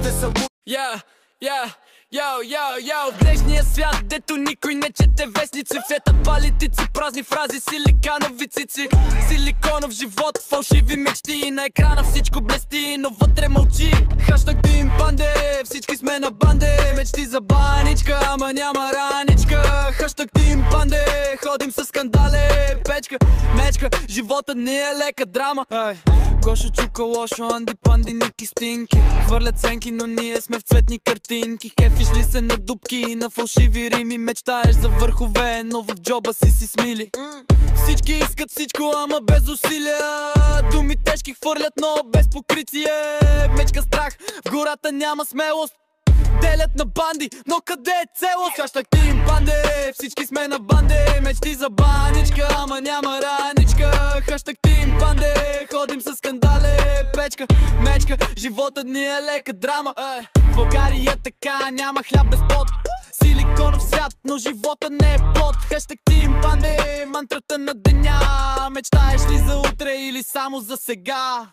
ще са В днешния свят, дето никой не чете вестници, фетат политици, празни фрази, силиканови цици, силиконов живот, фалшиви мечти. И на екрана всичко блести, но вътре мълчи. Хаштаг Team Pande, всички сме на банде. Мечти за баничка, ама няма раничка. Хаштаг Team Pande, ходим с скандале. Печка, мечка, живота не е лека драма. Гошо чука лошо, Анди Панди, Ники Стинки. Хвърлят сенки, но ние сме в цветни картинки. Кефиш ли се на дупки и на фалшиви рими? Мечтаеш за върхове, но в джоба си смили. Всички искат всичко, ама без усилия. Думи тежки хвърлят, но без покритие. Мечка страх, в гората няма смелост. Делят на банди, но къде е целост? Хаштаг Team Pande, всички сме на банде. Мечти за баничка, ама няма раничка. Хаштаг Team Pande, ходим с скандале. Печка, мечка, животът ни е лека драма. България така, няма хляб без пот. Силиконов свят, но живота не е плод. Хаштаг Team Pande, мантрата на деня. Мечтаеш ли за утре или само за сега?